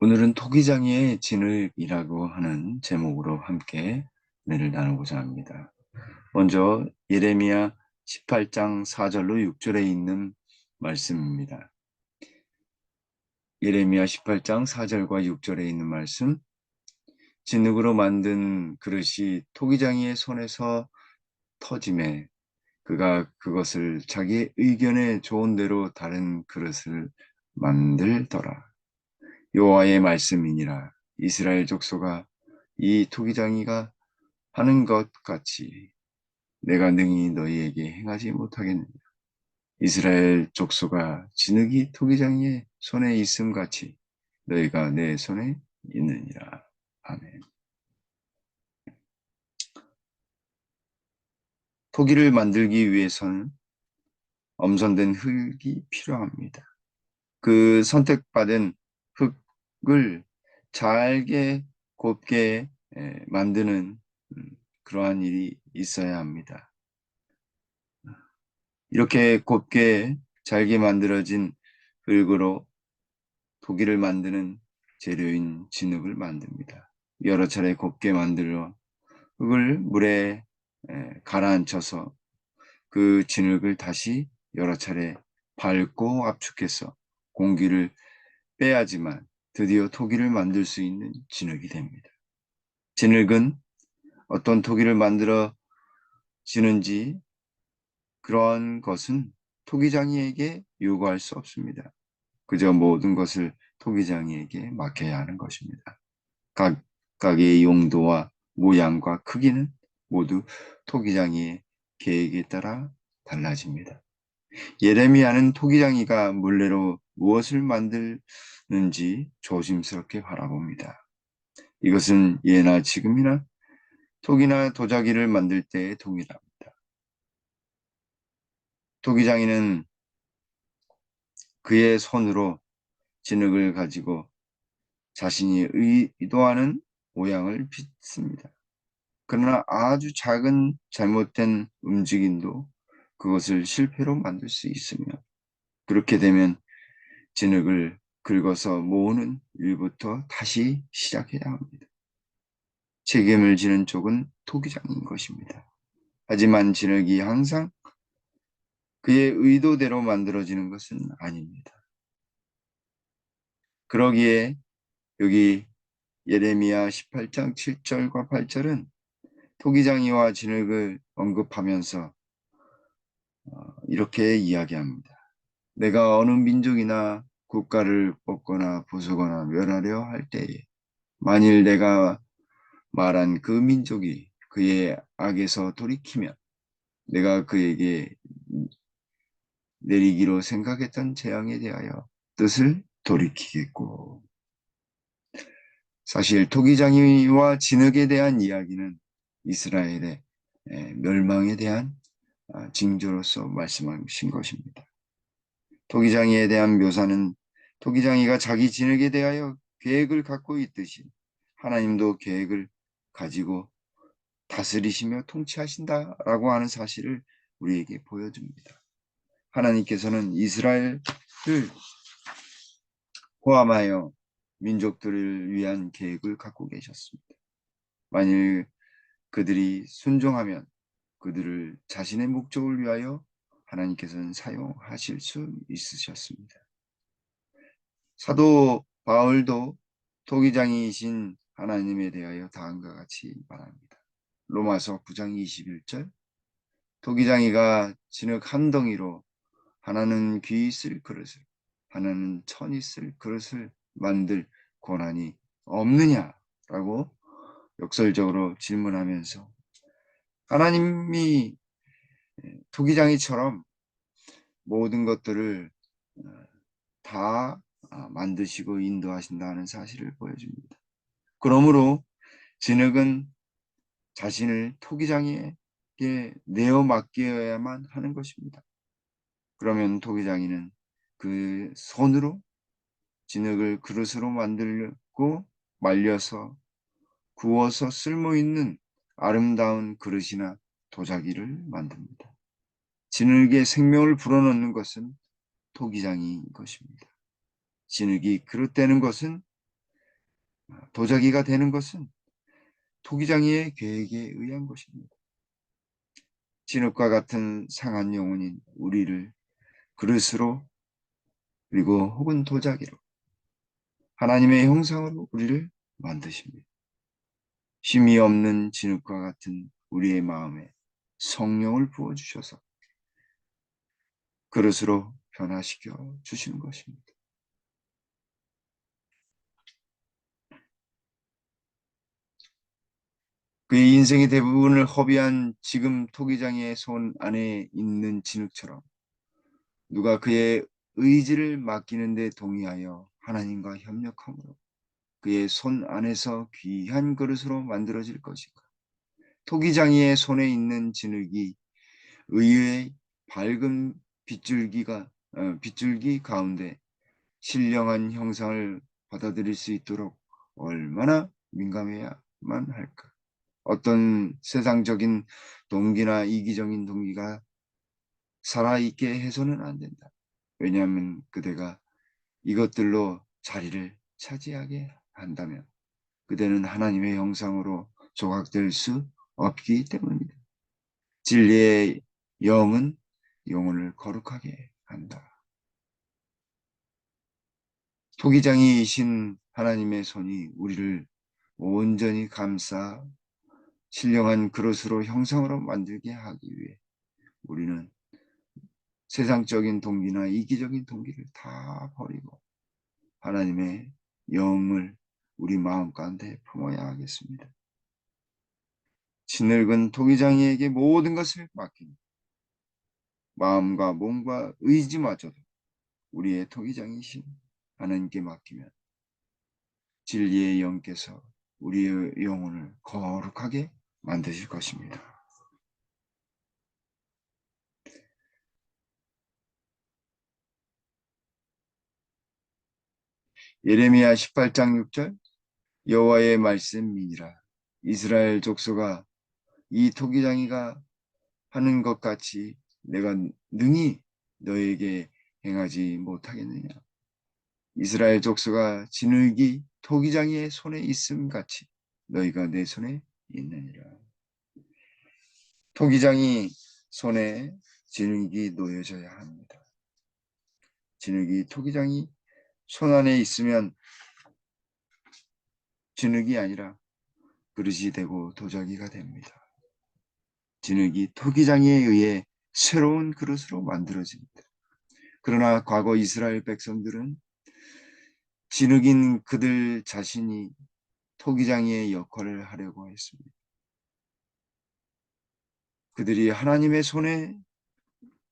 오늘은 토기장이의 진흙이라고 하는 제목으로 함께 은혜를 나누고자 합니다. 먼저 예레미야 18장 4절로 6절에 있는 말씀입니다. 예레미야 18장 4절과 6절에 있는 말씀. 진흙으로 만든 그릇이 토기장이의 손에서 터짐에 그가 그것을 자기 의견에 좋은 대로 다른 그릇을 만들더라. 여호와의 말씀이니라. 이스라엘 족속아, 이 토기장이가 하는 것 같이 내가 능히 너희에게 행하지 못하겠느냐. 이스라엘 족속아, 진흙이 토기장이의 손에 있음 같이 너희가 내 손에 있느니라. 아멘. 토기를 만들기 위해서는 엄선된 흙이 필요합니다. 그 선택받은 흙을 잘게 곱게 만드는 그러한 일이 있어야 합니다. 이렇게 곱게 잘게 만들어진 흙으로 도기를 만드는 재료인 진흙을 만듭니다. 여러 차례 곱게 만들어 흙을 물에 가라앉혀서 그 진흙을 다시 여러 차례 밟고 압축해서 공기를 빼야지만 드디어 토기를 만들 수 있는 진흙이 됩니다. 진흙은 어떤 토기를 만들어지는지 그러한 것은 토기장이에게 요구할 수 없습니다. 그저 모든 것을 토기장이에게 맡겨야 하는 것입니다. 각각의 용도와 모양과 크기는 모두 토기장이의 계획에 따라 달라집니다. 예레미야는 토기장이가 물레로 무엇을 만드는지 조심스럽게 바라봅니다. 이것은 예나 지금이나 토기나 도자기를 만들 때에 동일합니다. 토기장이는 그의 손으로 진흙을 가지고 자신이 의도하는 모양을 빚습니다. 그러나 아주 작은 잘못된 움직임도 그것을 실패로 만들 수 있으며 그렇게 되면 진흙을 긁어서 모으는 일부터 다시 시작해야 합니다. 책임을 지는 쪽은 토기장인 것입니다. 하지만 진흙이 항상 그의 의도대로 만들어지는 것은 아닙니다. 그러기에 여기 예레미야 18장 7절과 8절은 토기장이와 진흙을 언급하면서 이렇게 이야기합니다. 내가 어느 민족이나 국가를 뽑거나 부수거나 멸하려 할 때에 만일 내가 말한 그 민족이 그의 악에서 돌이키면 내가 그에게 내리기로 생각했던 재앙에 대하여 뜻을 돌이키겠고. 사실 토기장이와 진흙에 대한 이야기는 이스라엘의 멸망에 대한 징조로서 말씀하신 것입니다. 토기장이에 대한 묘사는 토기장이가 자기 진흙에 대하여 계획을 갖고 있듯이 하나님도 계획을 가지고 다스리시며 통치하신다라고 하는 사실을 우리에게 보여줍니다. 하나님께서는 이스라엘을 포함하여 민족들을 위한 계획을 갖고 계셨습니다. 만일 그들이 순종하면 그들을 자신의 목적을 위하여 하나님께서는 사용하실 수 있으셨습니다. 사도 바울도 토기장이신 하나님에 대하여 다음과 같이 말합니다. 로마서 9장 21절 토기장이가 진흙 한 덩이로 하나는 귀 있을 그릇을 하나는 천 있을 그릇을 만들 권한이 없느냐라고 역설적으로 질문하면서 하나님이 토기장이처럼 모든 것들을 다 만드시고 인도하신다는 사실을 보여줍니다. 그러므로 진흙은 자신을 토기장이에게 내어 맡겨야만 하는 것입니다. 그러면 토기장이는 그 손으로 진흙을 그릇으로 만들고 말려서 구워서 쓸모있는 아름다운 그릇이나 도자기를 만듭니다. 진흙에 생명을 불어넣는 것은 토기장인 것입니다. 진흙이 그릇되는 것은 도자기가 되는 것은 토기장이의 계획에 의한 것입니다. 진흙과 같은 상한 영혼인 우리를 그릇으로 그리고 혹은 도자기로 하나님의 형상으로 우리를 만드십니다. 쉼이 없는 진흙과 같은 우리의 마음에 성령을 부어주셔서 그릇으로 변화시켜 주시는 것입니다. 그의 인생의 대부분을 허비한 지금 토기장의 손 안에 있는 진흙처럼 누가 그의 의지를 맡기는 데 동의하여 하나님과 협력함으로 그의 손 안에서 귀한 그릇으로 만들어질 것인가. 토기장이의 손에 있는 진흙이 의의 밝은 빗줄기 가운데 신령한 형상을 받아들일 수 있도록 얼마나 민감해야만 할까. 어떤 세상적인 동기나 이기적인 동기가 살아있게 해서는 안 된다. 왜냐하면 그대가 이것들로 자리를 차지하게 한다면 그대는 하나님의 형상으로 조각될 수 없기 때문입니다. 진리의 영은 영혼을 거룩하게 한다. 토기장이이신 하나님의 손이 우리를 온전히 감싸 신령한 그릇으로 형상으로 만들게 하기 위해 우리는 세상적인 동기나 이기적인 동기를 다 버리고 하나님의 영을 우리 마음 가운데 품어야 하겠습니다. 진흙은 토기장이에게 모든 것을 맡깁니다. 마음과 몸과 의지마저도 우리의 토기장이신 하나님께 맡기면 진리의 영께서 우리의 영혼을 거룩하게 만드실 것입니다. 예레미야 18장 6절 여호와의 말씀이니라. 이스라엘 족속아 이 토기장이가 하는 것 같이 내가 능히 너에게 행하지 못하겠느냐. 이스라엘 족속아 진흙이 토기장이의 손에 있음 같이 너희가 내 손에 있느니라. 토기장이 손에 진흙이 놓여져야 합니다. 진흙이 토기장이 손 안에 있으면 진흙이 아니라 그릇이 되고 도자기가 됩니다. 진흙이 토기장에 의해 새로운 그릇으로 만들어집니다. 그러나 과거 이스라엘 백성들은 진흙인 그들 자신이 토기장이의 역할을 하려고 했습니다. 그들이 하나님의 손에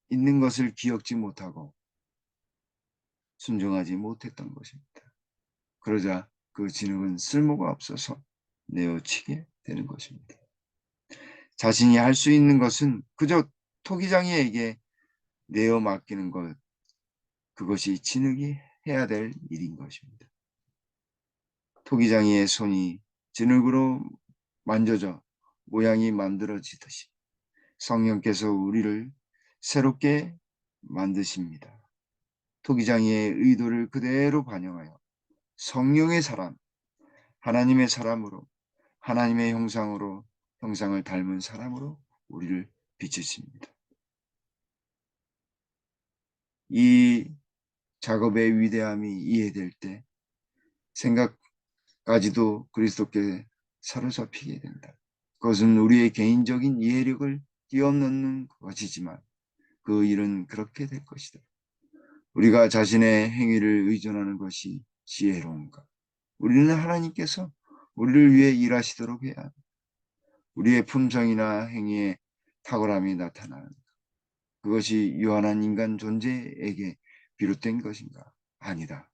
있는 것을 기억지 못하고 순종하지 못했던 것입니다. 그러자 그 진흙은 쓸모가 없어서 내어치게 되는 것입니다. 자신이 할 수 있는 것은 그저 토기장이에게 내어 맡기는 것, 그것이 진흙이 해야 될 일인 것입니다. 토기장이의 손이 진흙으로 만져져 모양이 만들어지듯이 성령께서 우리를 새롭게 만드십니다. 토기장이의 의도를 그대로 반영하여 성령의 사람, 하나님의 사람으로, 하나님의 형상을 닮은 사람으로 우리를 비추십니다. 이 작업의 위대함이 이해될 때 생각까지도 그리스도께 사로잡히게 된다. 그것은 우리의 개인적인 이해력을 뛰어넘는 것이지만 그 일은 그렇게 될 것이다. 우리가 자신의 행위를 의존하는 것이 지혜로운가? 우리는 하나님께서 우리를 위해 일하시도록 해야 합니다. 우리의 품성이나 행위에 탁월함이 나타나는 그것이 유한한 인간 존재에게 비롯된 것인가? 아니다.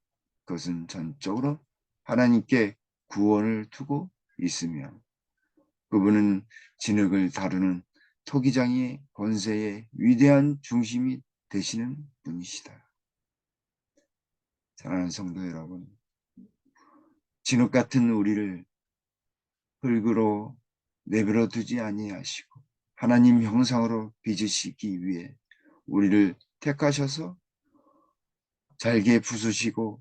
그것은 전적으로 하나님께 구원을 두고 있으며 그분은 진흙을 다루는 토기장의 권세의 위대한 중심이 되시는 분이시다. 사랑하는 성도 여러분, 진흙 같은 우리를 흙으로 내버려 두지 아니하시고 하나님 형상으로 빚으시기 위해 우리를 택하셔서 잘게 부수시고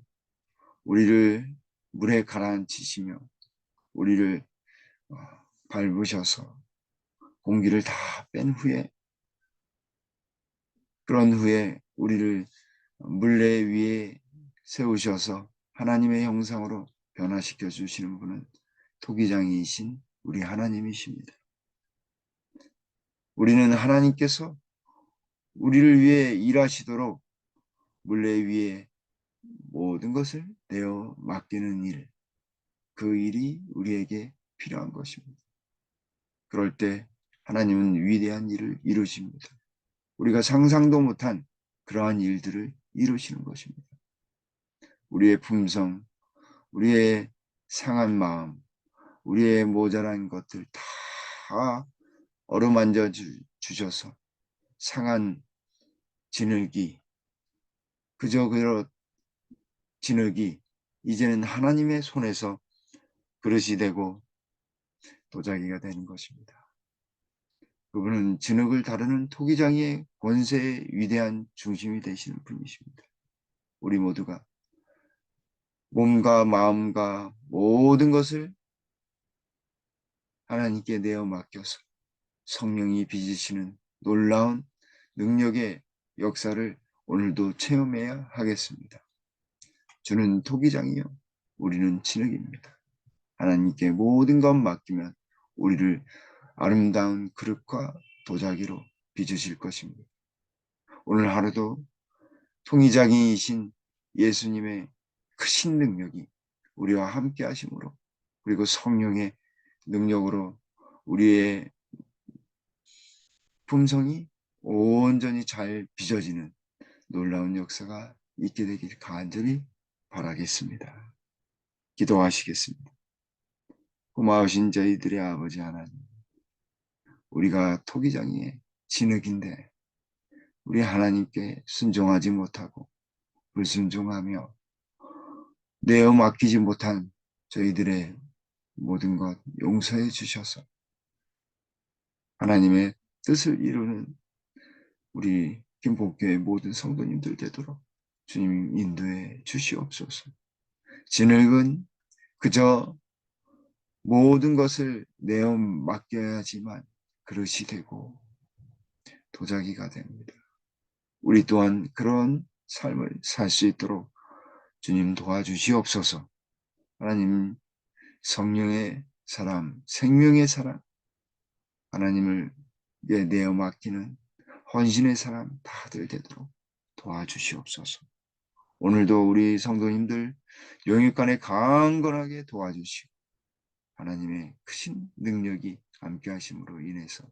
우리를 물에 가라앉히시며 우리를 밟으셔서 공기를 다 뺀 후에, 그런 후에 우리를 물레 위에 세우셔서 하나님의 형상으로 변화시켜 주시는 분은 토기장이이신 우리 하나님이십니다. 우리는 하나님께서 우리를 위해 일하시도록 물레 위에 모든 것을 내어 맡기는 일, 그 일이 우리에게 필요한 것입니다. 그럴 때 하나님은 위대한 일을 이루십니다. 우리가 상상도 못한 그러한 일들을 이루시는 것입니다. 우리의 품성, 우리의 상한 마음, 우리의 모자란 것들 다 어루만져 주셔서 상한 진흙이, 그저 그런 진흙이 이제는 하나님의 손에서 그릇이 되고 도자기가 되는 것입니다. 그분은 진흙을 다루는 토기장의 권세의 위대한 중심이 되시는 분이십니다. 우리 모두가 몸과 마음과 모든 것을 하나님께 내어 맡겨서 성령이 빚으시는 놀라운 능력의 역사를 오늘도 체험해야 하겠습니다. 주는 토기장이요, 우리는 진흙입니다. 하나님께 모든 것 맡기면 우리를 아름다운 그릇과 도자기로 빚으실 것입니다. 오늘 하루도 통이장이이신 예수님의 크신 능력이 우리와 함께 하심으로, 그리고 성령의 능력으로 우리의 품성이 온전히 잘 빚어지는 놀라운 역사가 있게 되길 간절히 바라겠습니다. 기도하시겠습니다. 고마우신 저희들의 아버지 하나님, 우리가 토기장이의 진흙인데 우리 하나님께 순종하지 못하고 불순종하며 내어 맡기지 못한 저희들의 모든 것 용서해 주셔서 하나님의 뜻을 이루는 우리 김복교의 모든 성도님들 되도록 주님 인도해 주시옵소서. 진흙은 그저 모든 것을 내어 맡겨야지만 그릇이 되고 도자기가 됩니다. 우리 또한 그런 삶을 살 수 있도록 주님 도와주시옵소서. 하나님, 성령의 사람, 생명의 사람, 하나님을 내어 맡기는 헌신의 사람 다들 되도록 도와주시옵소서. 오늘도 우리 성도님들 영육간에 강건하게 도와주시고 하나님의 크신 능력이 함께 하심으로 인해서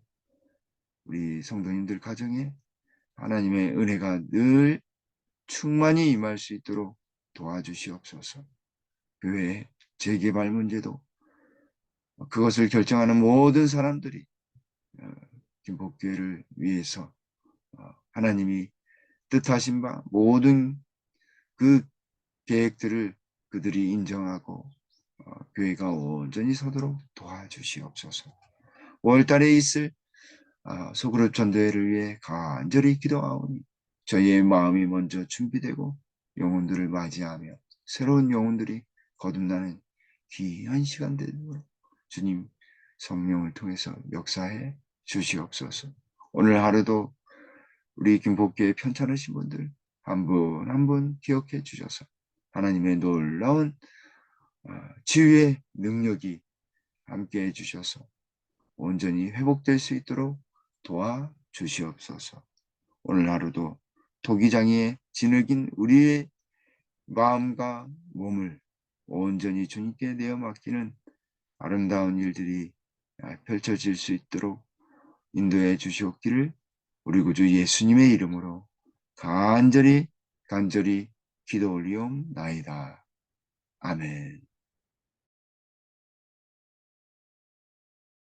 우리 성도님들 가정에 하나님의 은혜가 늘 충만히 임할 수 있도록 도와주시옵소서. 교회 재개발 문제도 그것을 결정하는 모든 사람들이 김복교회를 위해서 하나님이 뜻하신 바 모든 그 계획들을 그들이 인정하고 교회가 온전히 서도록 도와주시옵소서. 5월달에 있을 소그룹 전도회를 위해 간절히 기도하오니 저희의 마음이 먼저 준비되고 영혼들을 맞이하며 새로운 영혼들이 거듭나는 귀한 시간 되도록 주님 성령을 통해서 역사해 주시옵소서. 오늘 하루도 우리 김복교회 편찮으신 분들 한 분 한 분 기억해 주셔서 하나님의 놀라운 치유의 능력이 함께 해주셔서 온전히 회복될 수 있도록 도와주시옵소서. 오늘 하루도 토기장이의 진흙인 우리의 마음과 몸을 온전히 주님께 내어 맡기는 아름다운 일들이 펼쳐질 수 있도록 인도해 주시옵기를 우리 구주 예수님의 이름으로 간절히 기도 올리옵나이다. 아멘.